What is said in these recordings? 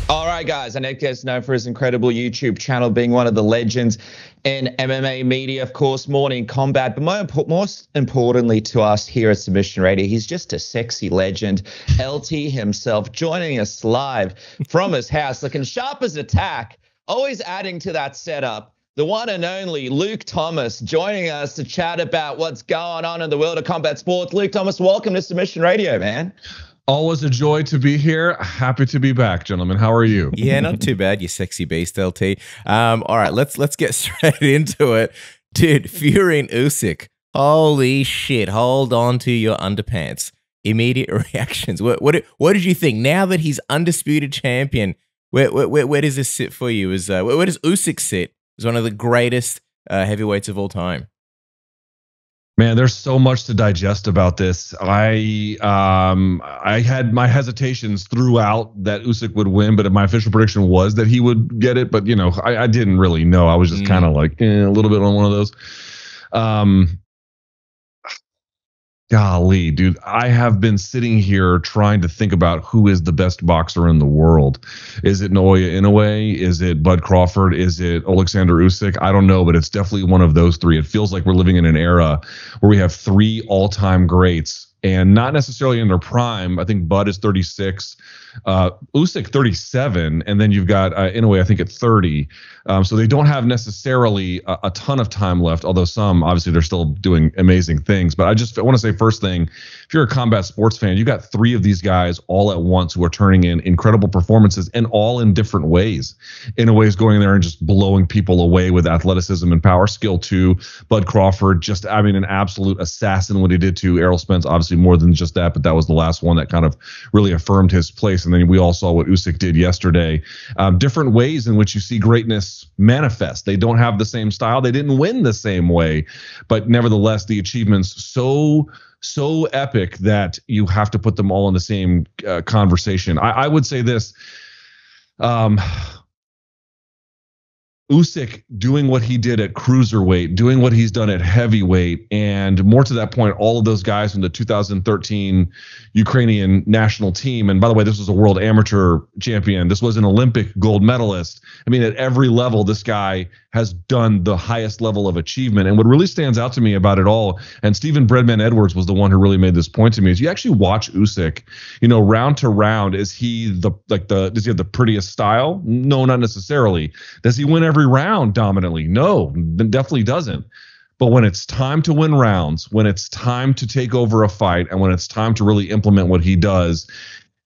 All right, guys. Anik is known for his incredible YouTube channel, being one of the legends in MMA media, of course, Morning Combat. But most importantly to us here at Submission Radio, he's just a sexy legend. LT himself joining us live from his house, looking sharp as a tack, always adding to that setup. The one and only Luke Thomas joining us to chat about what's going on in the world of combat sports. Luke Thomas, welcome to Submission Radio, man. Always a joy to be here. Happy to be back, gentlemen. How are you? Yeah, not too bad, you sexy beast, LT. All right, let's get straight into it. Dude, Fury and Usyk. Holy shit. Hold on to your underpants. Immediate reactions. What did you think? Now that he's undisputed champion, where does this sit for you? Where does Usyk sit as one of the greatest heavyweights of all time? Man, there's so much to digest about this. I had my hesitations throughout that Usyk would win, but my official prediction was that he would get it. But, you know, I didn't really know. I was just kind of like a little bit on one of those. Golly, dude, I have been sitting here trying to think about who is the best boxer in the world. Is it Naoya Inoue? Is it Bud Crawford? Is it Oleksandr Usyk? I don't know, but it's definitely one of those three. It feels like we're living in an era where we have three all-time greats and not necessarily in their prime. I think Bud is 36, Usyk 37, and then you've got Inoue, I think, at 30. So they don't have necessarily a ton of time left, although some, obviously, they're still doing amazing things. But I want to say first thing, if you're a combat sports fan, you got three of these guys all at once who are turning in incredible performances and all in different ways. Inoue is going there and just blowing people away with athleticism and power. Skill too. Bud Crawford, just, I mean, an absolute assassin what he did to Errol Spence. Obviously more than just that, but that was the last one that kind of really affirmed his place. And then we all saw what Usyk did yesterday. Different ways in which you see greatness manifest. They don't have the same style. They didn't win the same way, but nevertheless, the achievements so epic that you have to put them all in the same conversation. I would say this. Usyk doing what he did at cruiserweight, doing what he's done at heavyweight, and more to that point, all of those guys from the 2013 Ukrainian national team. And by the way, this was a world amateur champion. This was an Olympic gold medalist. I mean, at every level, this guy has done the highest level of achievement. And what really stands out to me about it all, and Stephen Breadman Edwards was the one who really made this point to me, is you actually watch Usyk, you know, round to round. Is he does he have the prettiest style? No, not necessarily. Does he win every round dominantly? No, definitely doesn't. But when it's time to win rounds, when it's time to take over a fight, and when it's time to really implement what he does,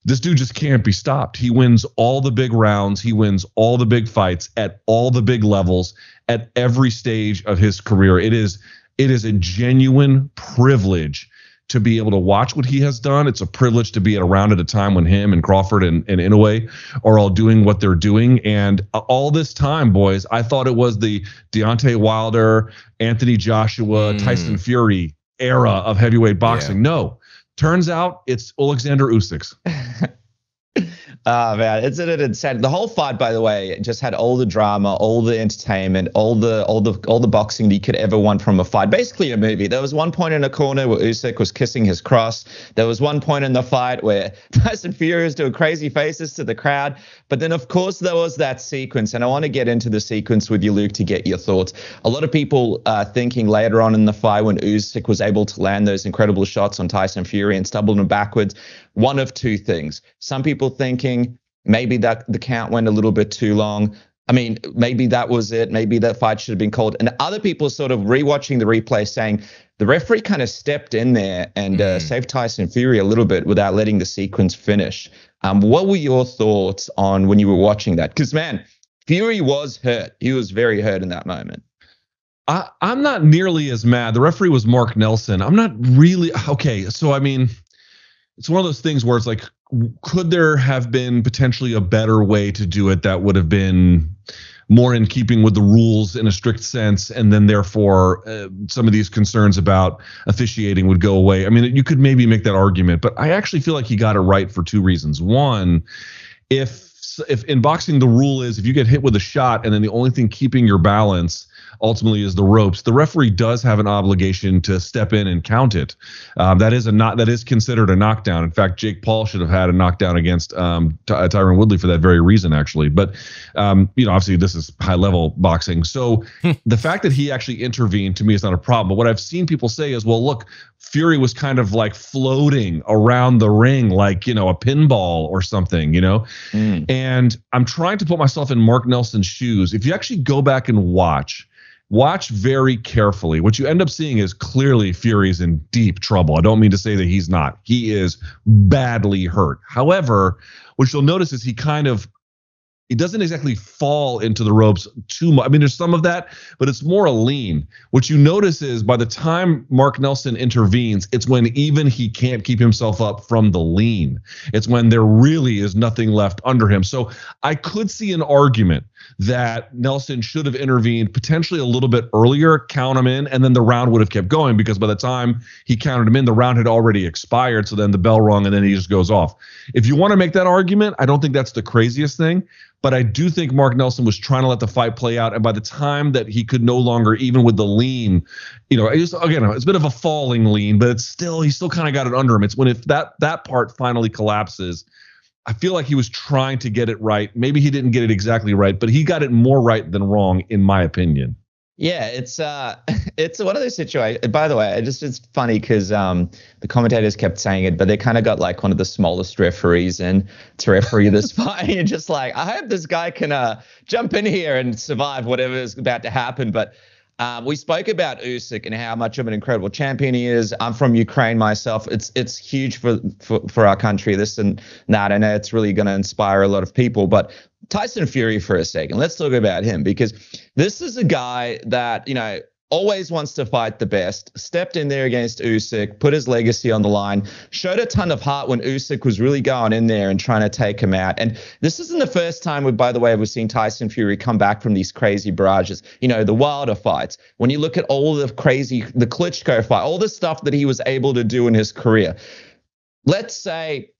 this dude just can't be stopped. He wins all the big rounds. He wins all the big fights at all the big levels at every stage of his career. It is a genuine privilege to be able to watch what he has done. It's a privilege to be around at a time when him and Crawford and Inoue are all doing what they're doing. And all this time, boys, I thought it was the Deontay Wilder, Anthony Joshua, Tyson Fury era of heavyweight boxing. Yeah. No. Turns out it's Oleksandr Usyk's. Oh, man, it's insane. The whole fight, by the way, just had all the drama, all the entertainment, all the boxing that you could ever want from a fight. Basically a movie. There was one point in a corner where Usyk was kissing his cross. There was one point in the fight where Tyson Fury was doing crazy faces to the crowd. But then, of course, there was that sequence, and I want to get into the sequence with you, Luke, to get your thoughts. A lot of people are thinking later on in the fight when Usyk was able to land those incredible shots on Tyson Fury and stumbled him backwards, one of two things. Some people thinking maybe that the count went a little bit too long. I mean, maybe that was it. Maybe that fight should have been called. And other people sort of rewatching the replay saying the referee kind of stepped in there and saved Tyson Fury a little bit without letting the sequence finish. What were your thoughts on when you were watching that? Because, man, Fury was hurt. He was very hurt in that moment. I'm not nearly as mad. The referee was Mark Nelson. I'm not really. Okay, so, I mean, it's one of those things where it's like, could there have been potentially a better way to do it that would have been more in keeping with the rules in a strict sense, and then therefore some of these concerns about officiating would go away? I mean, you could maybe make that argument, but I actually feel like he got it right for two reasons. One, if in boxing the rule is if you get hit with a shot and then the only thing keeping your balance ultimately is the ropes, the referee does have an obligation to step in and count it. That is considered a knockdown. In fact, Jake Paul should have had a knockdown against Tyron Woodley for that very reason, actually. But obviously this is high level boxing, so the fact that he actually intervened to me is not a problem. But what I've seen people say is, well, look, Fury was kind of like floating around the ring like, a pinball or something, And I'm trying to put myself in Mark Nelson's shoes. If you actually go back and watch very carefully, what you end up seeing is clearly Fury's in deep trouble. I don't mean to say that he's not. He is badly hurt. However, what you'll notice is he doesn't exactly fall into the ropes too much. I mean, there's some of that, but it's more a lean. What you notice is by the time Mark Nelson intervenes, it's when even he can't keep himself up from the lean. It's when there really is nothing left under him. So I could see an argument that Nelson should have intervened potentially a little bit earlier, count him in, and then the round would have kept going, because by the time he counted him in, the round had already expired. So then the bell rung and then he just goes off. If you want to make that argument, I don't think that's the craziest thing. But I do think Mark Nelson was trying to let the fight play out. And by the time that he could no longer, even with the lean, it's a bit of a falling lean, but he still kind of got it under him. It's when if that part finally collapses, I feel like he was trying to get it right. Maybe he didn't get it exactly right, but he got it more right than wrong, in my opinion. Yeah, it's one of those situations. By the way, it's funny because the commentators kept saying it, but they kind of got like one of the smallest referees in to referee this fight. And you're just like, I hope this guy can jump in here and survive whatever is about to happen. But we spoke about Usyk and how much of an incredible champion he is. I'm from Ukraine myself. It's huge for our country, this and that. I know it's really going to inspire a lot of people, but Tyson Fury for a second. Let's talk about him, because this is a guy that, always wants to fight the best, stepped in there against Usyk, put his legacy on the line, showed a ton of heart when Usyk was really going in there and trying to take him out. And this isn't the first time, by the way, we've seen Tyson Fury come back from these crazy barrages. The Wilder fights, when you look at all the Klitschko fight, all the stuff that he was able to do in his career. Let's say,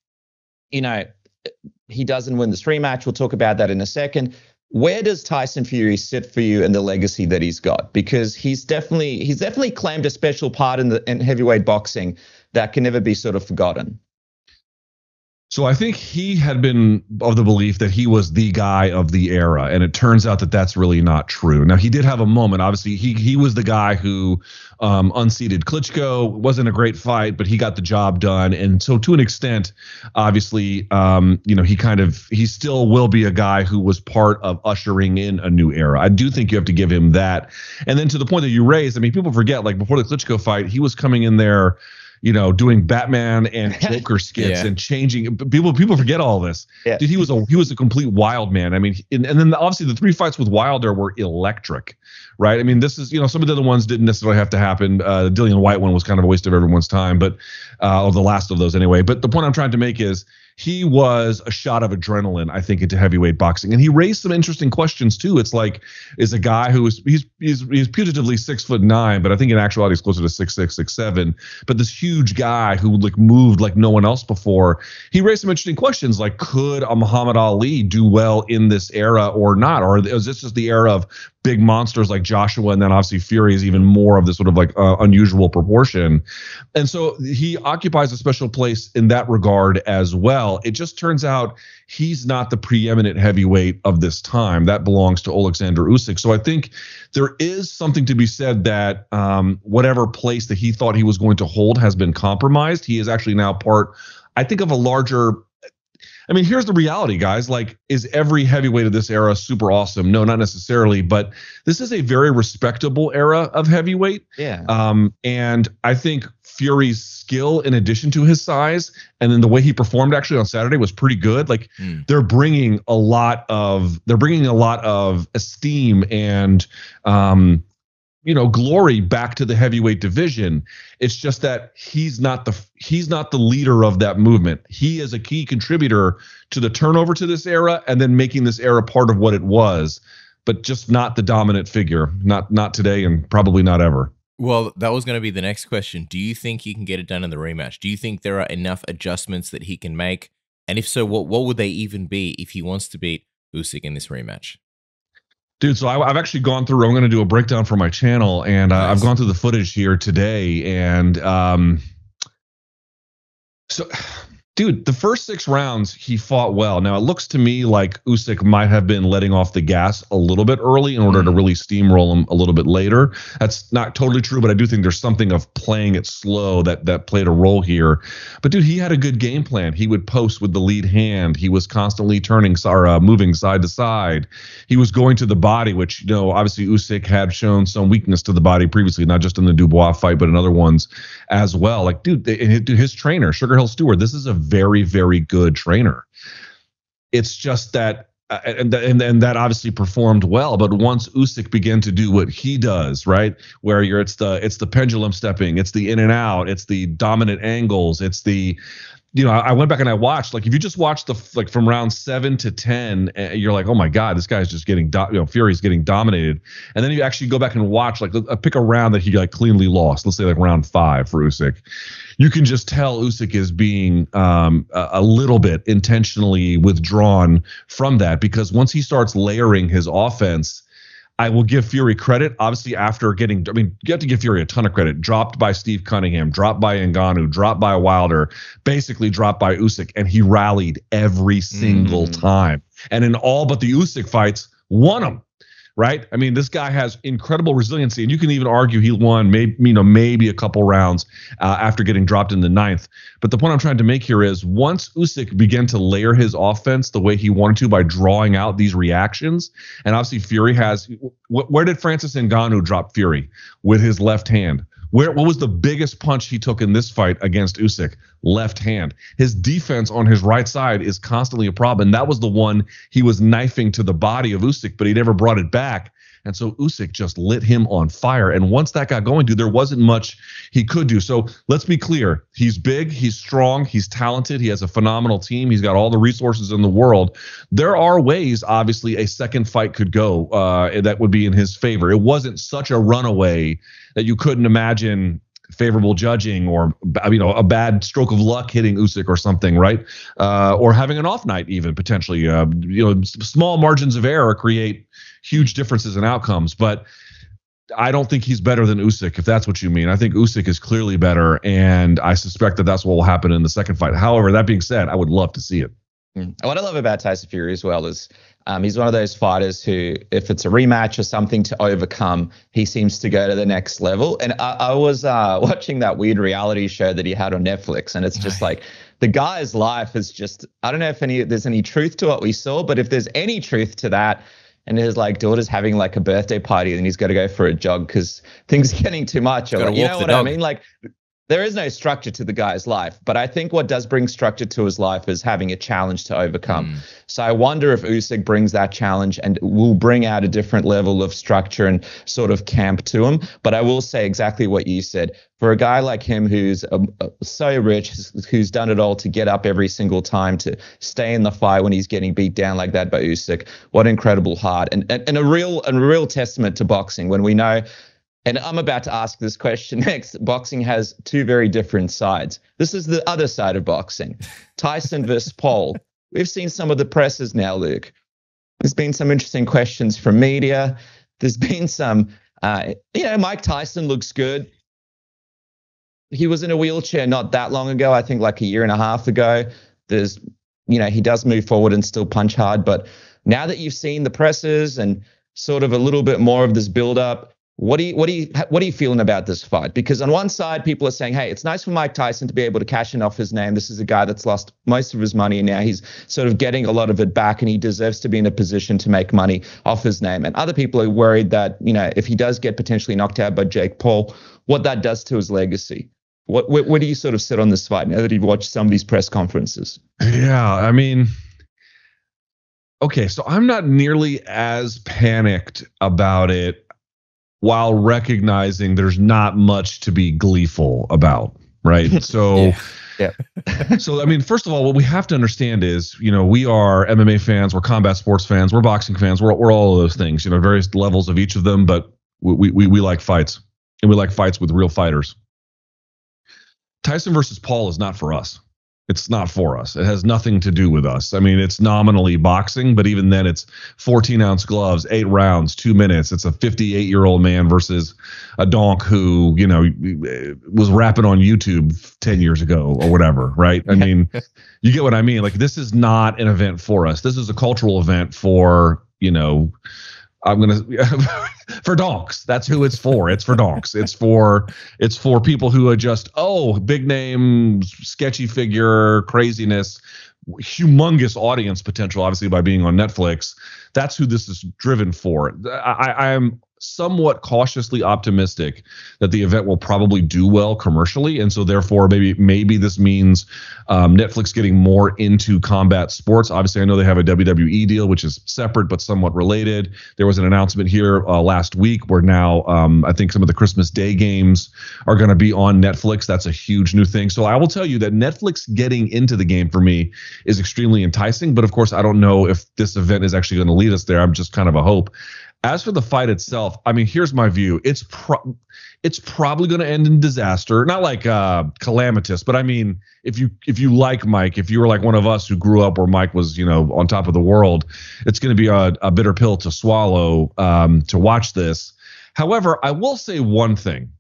he doesn't win this rematch. We'll talk about that in a second. Where does Tyson Fury sit for you in the legacy that he's got? Because he's definitely claimed a special part in heavyweight boxing that can never be sort of forgotten. So I think he had been of the belief that he was the guy of the era, and it turns out that that's really not true. Now, he did have a moment. Obviously, he was the guy who unseated Klitschko. Wasn't a great fight, but he got the job done. And so to an extent, obviously, he still will be a guy who was part of ushering in a new era. I do think you have to give him that. And then to the point that you raised, I mean, people forget, like before the Klitschko fight, he was coming in there, doing Batman and Joker skits and changing. People forget all this. Yeah. Dude, he was a complete wild man. I mean, and then obviously the 3 fights with Wilder were electric, right? I mean, this is, some of the other ones didn't necessarily have to happen. The Dillian White one was kind of a waste of everyone's time, but the last of those anyway. But the point I'm trying to make is, he was a shot of adrenaline, I think, into heavyweight boxing, and he raised some interesting questions too. It's like, is a guy who is he's putatively 6'9", but I think in actuality he's closer to 6'6", 6'7". But this huge guy who moved like no one else before. He raised some interesting questions, like, could a Muhammad Ali do well in this era or not, or is this just the era of big monsters like Joshua, and then obviously Fury is even more of this sort of like unusual proportion. And so he occupies a special place in that regard as well. It just turns out he's not the preeminent heavyweight of this time. That belongs to Oleksandr Usyk. So I think there is something to be said that whatever place that he thought he was going to hold has been compromised. He is actually now part, I think, of a larger. I mean, here's the reality, guys. Like, is every heavyweight of this era super awesome? No, not necessarily. But this is a very respectable era of heavyweight. Yeah. And I think Fury's skill, in addition to his size, and then the way he performed actually on Saturday was pretty good. Like, they're bringing a lot of esteem and glory back to the heavyweight division. It's just that he's not the leader of that movement. He is a key contributor to the turnover to this era, and then making this era part of what it was, but just not the dominant figure. Not today, and probably not ever. Well, that was going to be the next question. Do you think he can get it done in the rematch? Do you think there are enough adjustments that he can make? And if so, what would they even be if he wants to beat Usyk in this rematch? Dude, so I've actually gone through. I'm going to do a breakdown for my channel, and Nice. I've gone through the footage here today, and so, dude, the first 6 rounds he fought well. Now it looks to me like Usyk might have been letting off the gas a little bit early in order to really steamroll him a little bit later. That's not totally true, but I do think there's something of playing it slow that played a role here. But dude, he had a good game plan. He would post with the lead hand. He was constantly moving side to side. He was going to the body, which, obviously Usyk had shown some weakness to the body previously, not just in the Dubois fight, but in other ones as well. Like, dude, his trainer, Sugar Hill Stewart, this is a very, very good trainer. It's just that, and that obviously performed well. But once Usyk began to do what he does, right, where it's the pendulum stepping, it's the in and out, it's the dominant angles, it's the, I went back and I watched, like, if you just watch from round 7 to 10, you're like, oh my God, this guy's just getting, Fury's getting dominated. And then you actually go back and watch, like, pick a round that he cleanly lost. Let's say like round 5 for Usyk. You can just tell Usyk is being a little bit intentionally withdrawn from that, because once he starts layering his offense, I will give Fury credit. Obviously, after you have to give Fury a ton of credit. Dropped by Steve Cunningham, dropped by Ngannou, dropped by Wilder, basically dropped by Usyk, and he rallied every single time. And in all but the Usyk fights, won them. Right? I mean, this guy has incredible resiliency, and you can even argue he won maybe a couple rounds after getting dropped in the 9th. But the point I'm trying to make here is, once Usyk began to layer his offense the way he wanted to by drawing out these reactions, and obviously Fury has, where did Francis Ngannou drop Fury? With his left hand. What was the biggest punch he took in this fight against Usyk? Left hand. His defense on his right side is constantly a problem. And that was the one he was knifing to the body of Usyk, but he never brought it back. And so Usyk just lit him on fire. And once that got going, dude, there wasn't much he could do. So let's be clear. He's big, he's strong, he's talented, he has a phenomenal team, he's got all the resources in the world. There are ways, obviously, a second fight could go that would be in his favor. It wasn't such a runaway that you couldn't imagine favorable judging, or a bad stroke of luck hitting Usyk or something, right? Or having an off night, even potentially. Small margins of error create huge differences in outcomes. But I don't think he's better than Usyk, if that's what you mean. I think Usyk is clearly better, and I suspect that that's what will happen in the second fight. However, that being said, I would love to see it. What I love about Tyson Fury as well is he's one of those fighters who, if it's a rematch or something to overcome, he seems to go to the next level. And I was watching that weird reality show that he had on Netflix, and it's just like, the guy's life is just, I don't know if there's any truth to what we saw, but if there's any truth to that, and his daughter's having like a birthday party, and he's got to go for a jog because things are getting too much. Or you know what I mean? Like, there is no structure to the guy's life, but I think what does bring structure to his life is having a challenge to overcome. So I wonder if Usyk brings that challenge and will bring out a different level of structure and sort of camp to him. But I will say exactly what you said. For a guy like him who's so rich, who's done it all to get up every single time, to stay in the fight when he's getting beat down like that by Usyk, what incredible heart, and a real testament to boxing when we know. And I'm about to ask this question next. Boxing has two very different sides. This is the other side of boxing. Tyson versus Paul. We've seen some of the presses now, Luke. There's been some interesting questions from media. There's been some, Mike Tyson looks good. He was in a wheelchair not that long ago, I think like a year and a half ago. There's, he does move forward and still punch hard. But now that you've seen the presses and sort of a little bit more of this build-up, what are you feeling about this fight? Because on one side, people are saying, hey, it's nice for Mike Tyson to be able to cash in off his name. This is a guy that's lost most of his money, and now he's sort of getting a lot of it back, and he deserves to be in a position to make money off his name. And other people are worried that, if he does get potentially knocked out by Jake Paul, what that does to his legacy. Where do you sort of sit on this fight now that you've watched some of these press conferences? Yeah, I mean, okay, so I'm not nearly as panicked about it, while recognizing there's not much to be gleeful about, right? So, yeah. So, I mean, first of all, what we have to understand is, we are MMA fans, we're combat sports fans, we're boxing fans, we're all of those things, various levels of each of them, but we like fights, and we like fights with real fighters. Tyson versus Paul is not for us. It's not for us. It has nothing to do with us. I mean, it's nominally boxing, but even then it's 14-ounce gloves, 8 rounds, 2 minutes. It's a 58-year-old man versus a donk who, was rapping on YouTube 10 years ago or whatever, right? I mean, you get what I mean? Like, this is not an event for us. This is a cultural event for, for donks. That's who it's for. It's for donks. It's for people who are just, big name, sketchy figure, craziness, humongous audience potential, obviously by being on Netflix. That's who this is driven for. I am somewhat cautiously optimistic that the event will probably do well commercially, and so therefore maybe this means Netflix getting more into combat sports. Obviously, I know they have a WWE deal, which is separate but somewhat related. There was an announcement here last week where now I think some of the Christmas Day games are going to be on Netflix. That's a huge new thing. So I will tell you that Netflix getting into the game for me is extremely enticing, but of course I don't know if this event is actually going to lead us there. I'm just kind of a hope. As for the fight itself, I mean, here's my view. It's probably going to end in disaster. Not like calamitous, but I mean, if you like Mike, if you were like one of us who grew up where Mike was, on top of the world, it's going to be a bitter pill to swallow to watch this. However, I will say one thing.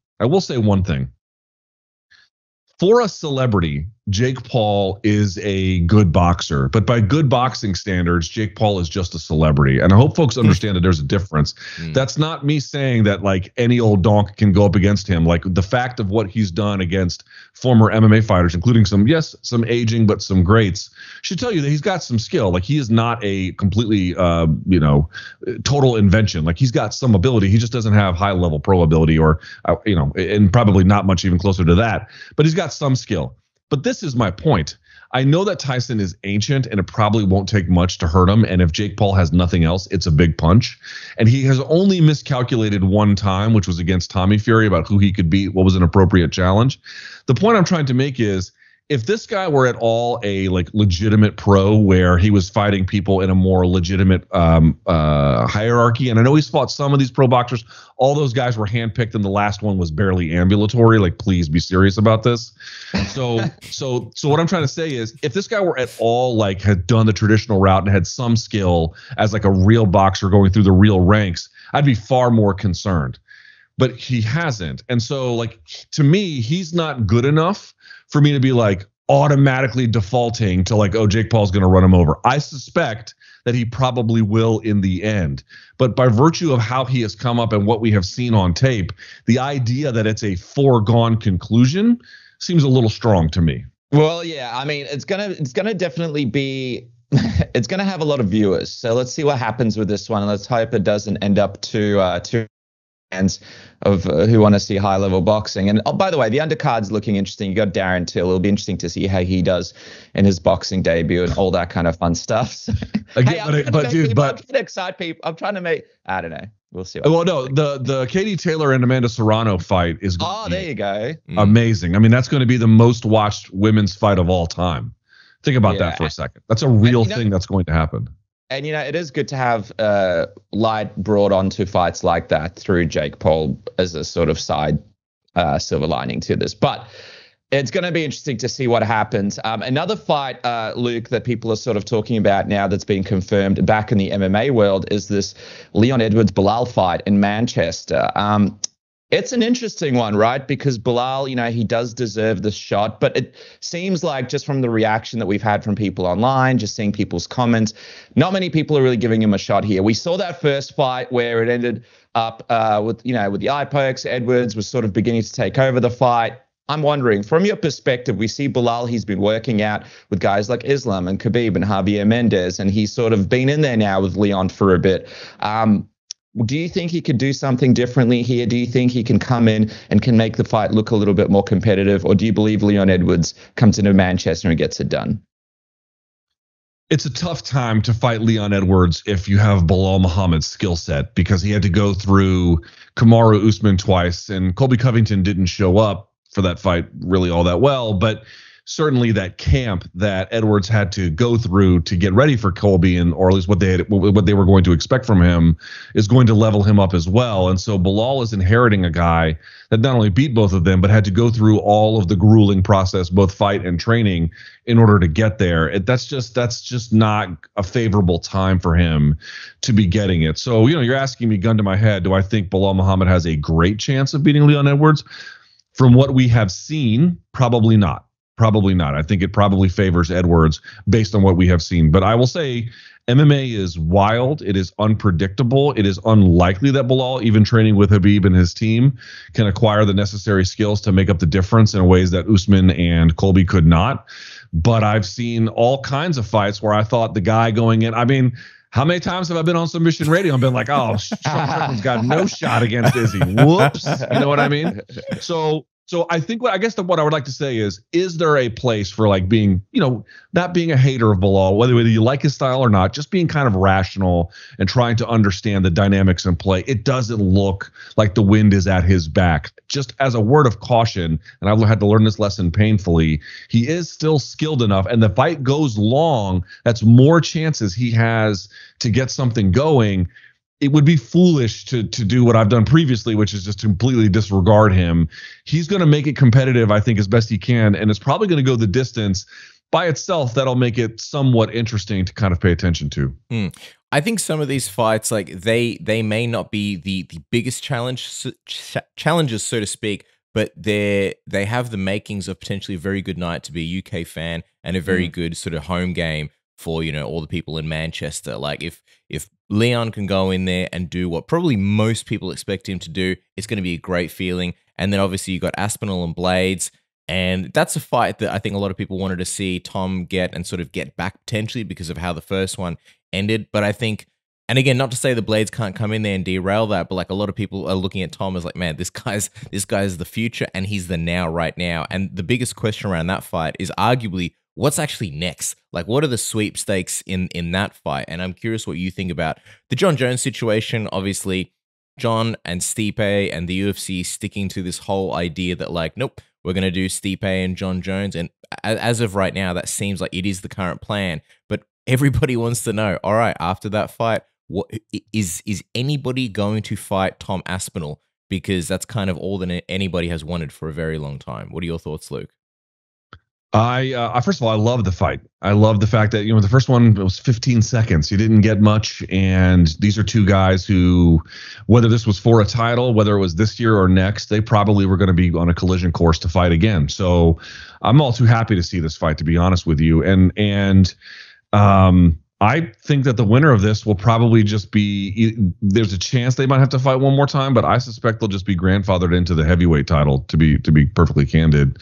For a celebrity, Jake Paul is a good boxer, but by good boxing standards, Jake Paul is just a celebrity. And I hope folks understand that there's a difference. That's not me saying that like any old donk can go up against him. Like the fact of what he's done against former MMA fighters, including some aging, but some greats, should tell you that he's got some skill. Like he is not a completely, total invention. Like he's got some ability. He just doesn't have high level pro ability or, and probably not much even closer to that, but he's got some skill. But this is my point. I know that Tyson is ancient and it probably won't take much to hurt him. And if Jake Paul has nothing else, it's a big punch. And he has only miscalculated one time, which was against Tommy Fury, about who he could beat, what was an appropriate challenge. The point I'm trying to make is, if this guy were at all a like legitimate pro where he was fighting people in a more legitimate hierarchy, and I know he's fought some of these pro boxers, all those guys were handpicked and the last one was barely ambulatory. Like, please be serious about this. So what I'm trying to say is, if this guy were at all like had done the traditional route and had some skill as like a real boxer going through the real ranks, I'd be far more concerned. But he hasn't. And so like, to me, he's not good enough for me to be like automatically defaulting to like, oh, Jake Paul's going to run him over. I suspect that he probably will in the end. But by virtue of how he has come up and what we have seen on tape, the idea that it's a foregone conclusion seems a little strong to me. Well, yeah, I mean, it's gonna definitely be it's gonna have a lot of viewers. So let's see what happens with this one, and let's hope it doesn't end up to fans of who want to see high level boxing. And by the way, the undercard's looking interesting. You got Darren Till. It'll be interesting to see how he does in his boxing debut and all that kind of fun stuff. So, I'm trying to excite people. I'm trying to make, I don't know. We'll see. Well, no, the Katie Taylor and Amanda Serrano fight is there you go. Amazing. I mean, that's going to be the most watched women's fight of all time. Think about that for a second. That's a real thing that's going to happen. And, it is good to have light brought onto fights like that through Jake Paul as a sort of side silver lining to this. But it's going to be interesting to see what happens. Another fight, Luke, that people are sort of talking about now that's been confirmed back in the MMA world is this Leon Edwards-Belal fight in Manchester. It's an interesting one, right? Because Belal, he does deserve this shot, but it seems like just from the reaction that we've had from people online, just seeing people's comments, not many people are really giving him a shot here. We saw that first fight where it ended up with the eye pokes. Edwards was sort of beginning to take over the fight. I'm wondering, from your perspective, we see Belal, he's been working out with guys like Islam and Khabib and Javier Mendez, and he's sort of been in there now with Leon for a bit. Do you think he could do something differently here? Do you think he can come in and can make the fight look a little bit more competitive? Or do you believe Leon Edwards comes into Manchester and gets it done? It's a tough time to fight Leon Edwards if you have Belal Muhammad's skill set, because he had to go through Kamaru Usman twice, and Colby Covington didn't show up for that fight really all that well. But certainly that camp that Edwards had to go through to get ready for Colby, and or at least what they were going to expect from him, is going to level him up as well. And so Belal is inheriting a guy that not only beat both of them, but had to go through all of the grueling process, both fight and training, in order to get there. That's just not a favorable time for him to be getting it. So, you're asking me, gun to my head, do I think Belal Muhammad has a great chance of beating Leon Edwards? From what we have seen, probably not. Probably not. I think it probably favors Edwards based on what we have seen. But I will say MMA is wild. It is unpredictable. It is unlikely that Belal, even training with Khabib and his team, can acquire the necessary skills to make up the difference in ways that Usman and Colby could not. But I've seen all kinds of fights where I thought the guy going in, I mean, how many times have I been on Submission Radio and been like, oh, Sean Strickland's got no shot against Izzy. Whoops. You know what I mean? So I think what I would like to say is there a place for like being, not being a hater of Belal, whether you like his style or not, just being kind of rational and trying to understand the dynamics in play. It doesn't look like the wind is at his back. Just as a word of caution, and I've had to learn this lesson painfully, he is still skilled enough, and the fight goes long. That's more chances he has to get something going. It would be foolish to do what I've done previously, which is just completely disregard him. He's going to make it competitive, I think, as best he can, and it's probably going to go the distance. By itself, that'll make it somewhat interesting to kind of pay attention to. I think some of these fights, like they may not be the biggest challenges, so to speak, but they have the makings of potentially a very good night to be a UK fan and a very good sort of home game for, all the people in Manchester. Like if Leon can go in there and do what probably most people expect him to do, it's going to be a great feeling. And then obviously you got Aspinall and Blaydes, and that's a fight that I think a lot of people wanted to see Tom get and sort of get back potentially because of how the first one ended. But I think, and again, not to say the Blaydes can't come in there and derail that, but like a lot of people are looking at Tom as like, man, this guy's the future and he's the now right now. And the biggest question around that fight is arguably, what's actually next? Like, what are the sweepstakes in that fight? And I'm curious what you think about the Jon Jones situation. Obviously, Jon and Stipe and the UFC sticking to this whole idea that like, nope, we're going to do Stipe and Jon Jones. And as of right now, that seems like it is the current plan. But everybody wants to know, all right, after that fight, what is anybody going to fight Tom Aspinall? Because that's kind of all that anybody has wanted for a very long time. What are your thoughts, Luke? I first of all, I love the fight. I love the fact that, the first one was 15 seconds. You didn't get much. And these are two guys who, whether this was for a title, whether it was this year or next, they probably were going to be on a collision course to fight again. So I'm all too happy to see this fight, to be honest with you. And I think that the winner of this will probably just be, there's a chance they might have to fight one more time, but I suspect they'll just be grandfathered into the heavyweight title, to be perfectly candid.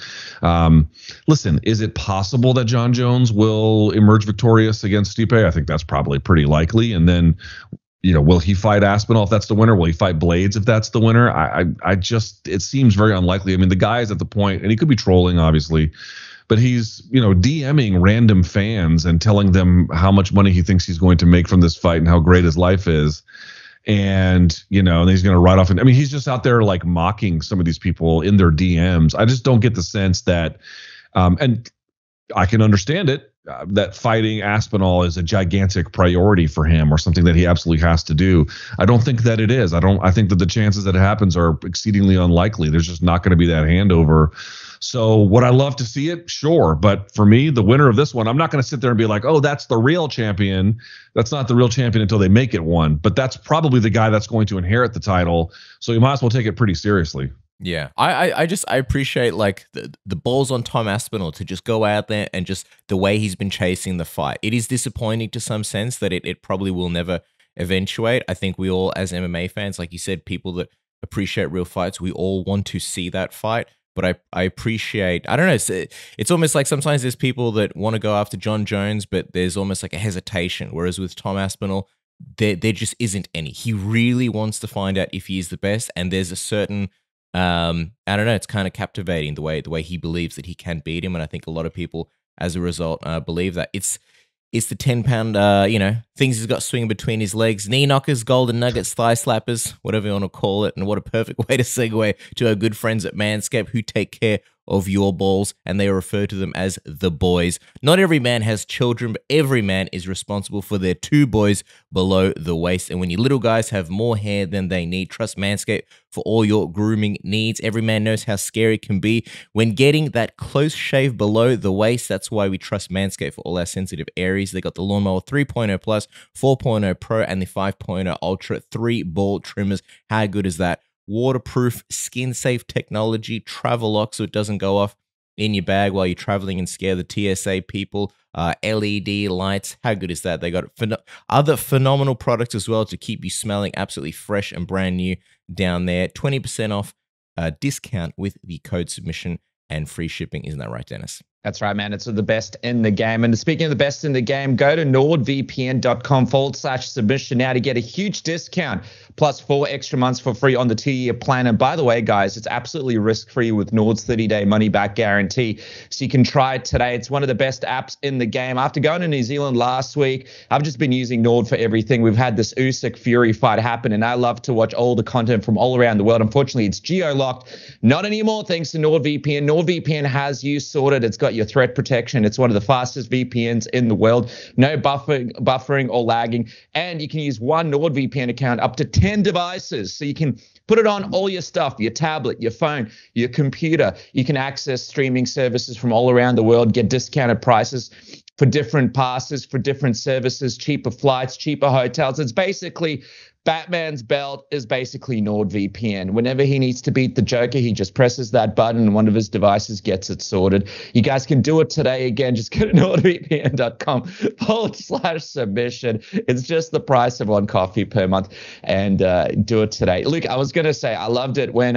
Listen, is it possible that Jon Jones will emerge victorious against Stipe? I think that's probably pretty likely. And then, will he fight Aspinall if that's the winner? Will he fight Blaydes if that's the winner? I just, it seems very unlikely. I mean, the guy is at the point, and he could be trolling, obviously, but he's, DMing random fans and telling them how much money he thinks he's going to make from this fight and how great his life is. And, and he's going to ride off. And I mean, he's just out there like mocking some of these people in their DMs. I just don't get the sense that, and I can understand it, that fighting Aspinall is a gigantic priority for him or something that he absolutely has to do. I don't think that it is. I think that the chances that it happens are exceedingly unlikely. There's just not going to be that handover. So would I love to see it? Sure. But for me, the winner of this one, I'm not going to sit there and be like, oh, that's the real champion. That's not the real champion until they make it one. But that's probably the guy that's going to inherit the title. So you might as well take it pretty seriously. Yeah, I appreciate like the balls on Tom Aspinall to just go out there and just the way he's been chasing the fight. It is disappointing to some sense that it probably will never eventuate. I think we all, as MMA fans, like you said, people that appreciate real fights, we all want to see that fight. But I appreciate, I don't know, it's almost like sometimes there's people that want to go after Jon Jones, but there's almost like a hesitation. Whereas with Tom Aspinall, there just isn't any. He really wants to find out if he is the best, and there's a certain, I don't know, it's kind of captivating the way he believes that he can beat him, and I think a lot of people, as a result, believe that. It's the 10-pound, things he's got swinging between his legs, knee knockers, golden nuggets, thigh slappers, whatever you want to call it. And what a perfect way to segue to our good friends at Manscaped, who take care of your balls, and they refer to them as the boys. Not every man has children, but every man is responsible for their 2 boys below the waist. And when your little guys have more hair than they need, trust Manscaped for all your grooming needs. Every man knows how scary it can be when getting that close shave below the waist. That's why we trust Manscaped for all our sensitive areas. They got the Lawnmower 3.0 Plus, 4.0 Pro, and the 5.0 Ultra 3 ball trimmers. How good is that? Waterproof, skin-safe technology, travel lock so it doesn't go off in your bag while you're traveling and scare the TSA people. LED lights, how good is that? They got other phenomenal products as well to keep you smelling absolutely fresh and brand new down there. 20% off discount with the code submission and free shipping. Isn't that right, Dennis? That's right, man. It's the best in the game. And speaking of the best in the game, go to nordvpn.com/submission now to get a huge discount plus 4 extra months for free on the 2-year plan. And by the way, guys, it's absolutely risk-free with Nord's 30-day money-back guarantee. So you can try it today. It's one of the best apps in the game. After going to New Zealand last week, I've just been using Nord for everything. We've had this Usyk Fury fight happen, and I love to watch all the content from all around the world. Unfortunately, it's geo-locked. Not anymore, thanks to NordVPN. NordVPN has you sorted. It's got your threat protection. It's one of the fastest VPNs in the world. No buffering or lagging. And you can use one NordVPN account up to 10 devices. So you can put it on all your stuff, your tablet, your phone, your computer. You can access streaming services from all around the world, get discounted prices for different passes, for different services, cheaper flights, cheaper hotels. It's basically Batman's belt is basically NordVPN. Whenever he needs to beat the Joker, he just presses that button and one of his devices gets it sorted. You guys can do it today. Again, just go to nordvpn.com/submission. It's just the price of 1 coffee per month, and do it today. Luke, I was going to say, I loved it when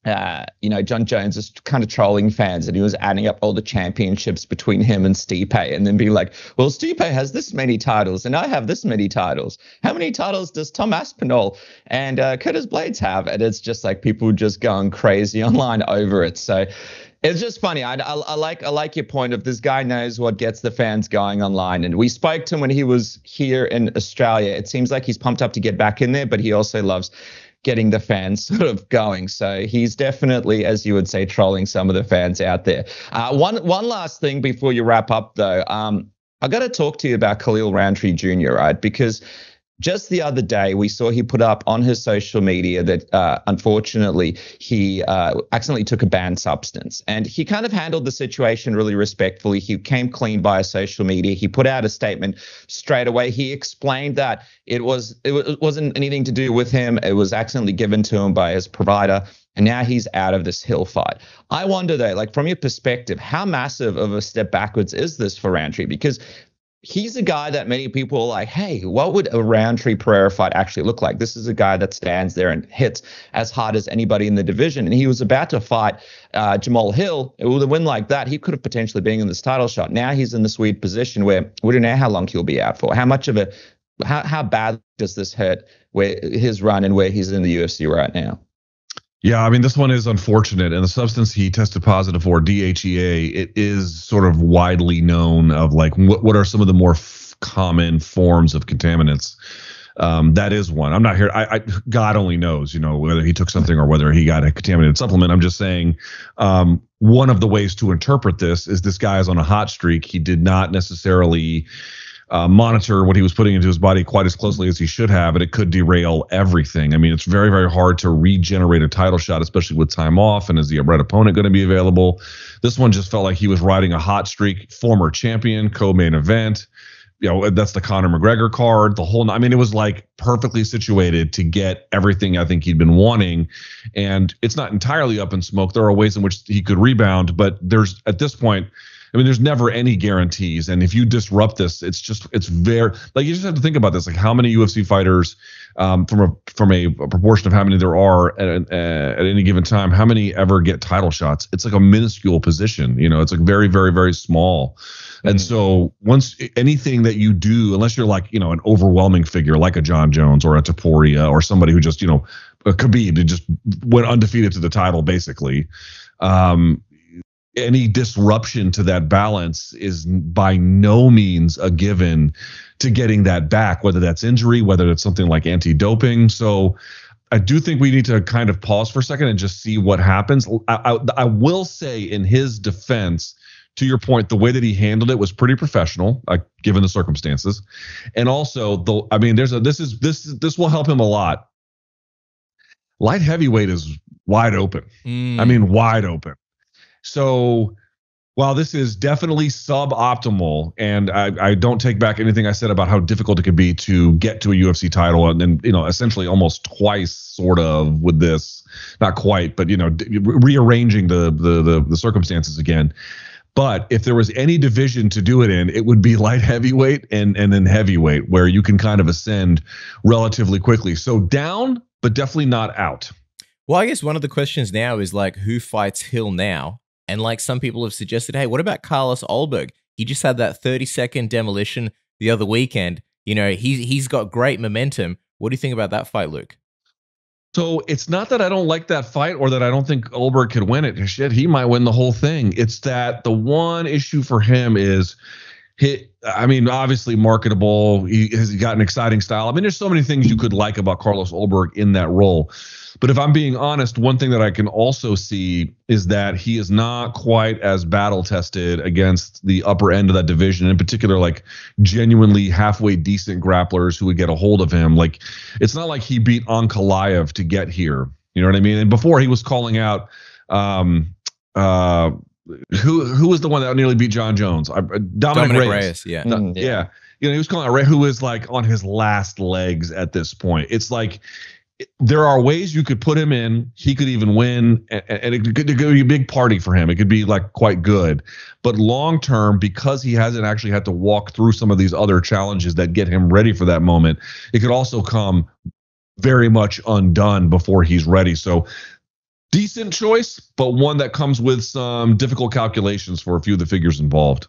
Jon Jones is kind of trolling fans, and he was adding up all the championships between him and Stipe, and then being like, well, Stipe has this many titles, and I have this many titles. How many titles does Tom Aspinall and Curtis Blaydes have? And it's just like people just going crazy online over it. So it's just funny. I like your point of this guy knows what gets the fans going online. And we spoke to him when he was here in Australia. It seems like he's pumped up to get back in there, but he also loves getting the fans sort of going. So he's definitely, as you would say, trolling some of the fans out there. One last thing before you wrap up, though. I got to talk to you about Khalil Roundtree Jr., right? Because just the other day, we saw he put up on his social media that, unfortunately, he accidentally took a banned substance. And he kind of handled the situation really respectfully. He came clean via social media. He put out a statement straight away. He explained that it wasn't anything to do with him. It was accidentally given to him by his provider. And now he's out of this Hill fight. I wonder, though, like from your perspective, how massive of a step backwards is this for Roundtree? Because he's a guy that many people are like, hey, what would a Roundtree Pereira fight actually look like? This is a guy that stands there and hits as hard as anybody in the division. And he was about to fight Jamal Hill. With a win like that, he could have potentially been in this title shot. Now he's in this weird position where we don't know how long he'll be out for. How bad does this hurt where his run and where he's in the UFC right now? Yeah, I mean, this one is unfortunate. And the substance he tested positive for, DHEA, it is sort of widely known of like what are some of the more common forms of contaminants. That is one. I'm not here. God only knows, whether he took something or whether he got a contaminated supplement. I'm just saying one of the ways to interpret this is this guy is on a hot streak. He did not necessarily monitor what he was putting into his body quite as closely as he should have, and it could derail everything. I mean, it's very, very hard to regenerate a title shot, especially with time off, and is the red opponent going to be available? This one just felt like he was riding a hot streak, former champion, co-main event. That's the Conor McGregor card, the whole, I mean, it was like perfectly situated to get everything I think he'd been wanting. And it's not entirely up in smoke. There are ways in which he could rebound, but there's, at this point, I mean, there's never any guarantees. And if you disrupt this, it's very, like, you just have to think about this. Like, how many UFC fighters, from a proportion of how many there are at any given time, how many ever get title shots? It's like a minuscule position, it's like very, very, very small. And so once anything that you do, unless you're like, an overwhelming figure like a Jon Jones or a Taporia or somebody who just, a Khabib, who just went undefeated to the title, basically, any disruption to that balance is by no means a given to getting that back, whether that's injury, whether it's something like anti-doping. So I do think we need to kind of pause for a second and just see what happens. I will say, in his defense, to your point, the way that he handled it was pretty professional, given the circumstances, and also this will help him a lot. Light heavyweight is wide open. I mean, wide open. So while this is definitely suboptimal, and I don't take back anything I said about how difficult it could be to get to a UFC title, and then, essentially almost twice, sort of, with this, not quite, but rearranging the circumstances again. But if there was any division to do it in, it would be light heavyweight and then heavyweight, where you can kind of ascend relatively quickly. So down, but definitely not out. Well, I guess one of the questions now is like, who fights Hill now? And like some people have suggested, hey, what about Carlos Ulberg? He just had that 30-second demolition the other weekend. He's got great momentum. What do you think about that fight, Luke? So it's not that I don't like that fight or that I don't think Ulberg could win it. Shit, he might win the whole thing. It's that the one issue for him is, obviously marketable. He's got an exciting style. There's so many things you could like about Carlos Ulberg in that role. But if I'm being honest, one thing that I can also see is that he is not quite as battle tested against the upper end of that division, in particular, like genuinely halfway decent grapplers who would get a hold of him. Like, it's not like he beat Ankalaev to get here. You know what I mean? And before, he was calling out who was the one that nearly beat Jon Jones? Dominic Reyes. Yeah. Yeah. He was calling out Ray, who is like on his last legs at this point. It's like, there are ways you could put him in. He could even win, and it could be a big party for him. It could be like quite good. But long term, because he hasn't actually had to walk through some of these other challenges that get him ready for that moment, it could also come very much undone before he's ready. So decent choice, but one that comes with some difficult calculations for a few of the figures involved.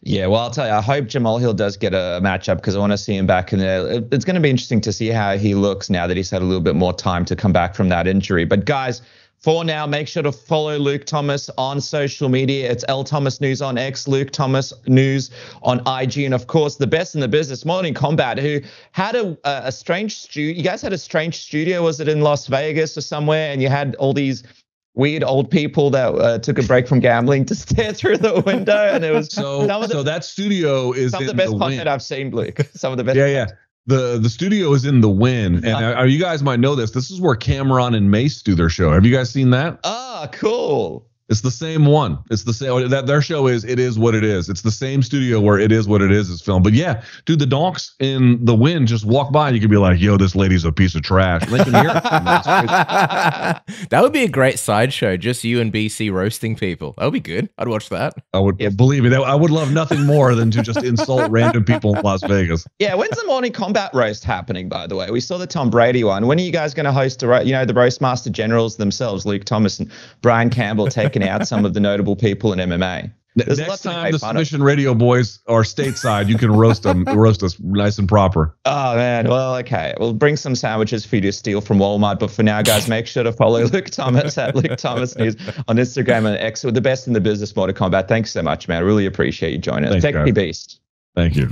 Yeah, well, I'll tell you, I hope Jamal Hill does get a matchup, because I want to see him back in there. It's going to be interesting to see how he looks now that he's had a little bit more time to come back from that injury. But guys, for now, make sure to follow Luke Thomas on social media. It's L Thomas News on X, Luke Thomas News on IG, and of course, the best in the business, Morning Combat, who had a strange studio. You guys had a strange studio. Was it in Las Vegas or somewhere? And you had all these weird old people that took a break from gambling to stare through the window, and it was so that studio is some of the best content I've seen, Luke. Some of the best. Yeah. The studio is in the Win, and you guys might know this. This is where Cameron and Mace do their show. Have you guys seen that? Ah, cool. It's the same one. It's the same. That their show is It Is What It Is. It's the same studio where It Is What It is filmed. But yeah, dude, the donks in the Win just walk by and you could be like, "Yo, this lady's a piece of trash." And they can hear it. That would be a great sideshow. Just you and BC roasting people. That would be good. I'd watch that. I would believe me. I would love nothing more than to just insult random people in Las Vegas. Yeah, when's the Morning Combat roast happening? By the way, we saw the Tom Brady one. When are you guys going to host the Roastmaster Generals themselves, Luke Thomas and Brian Campbell, taking out some of the notable people in MMA? Next time the Submission Radio boys are stateside, you can roast us nice and proper. Oh man, well, okay, we'll bring some sandwiches for you to steal from Walmart. But for now, guys, make sure to follow Luke Thomas at Luke Thomas News on Instagram and X, with the best in the business, Morning Combat. Thanks so much, man. I really appreciate you joining us. Technically Beast. Thank you.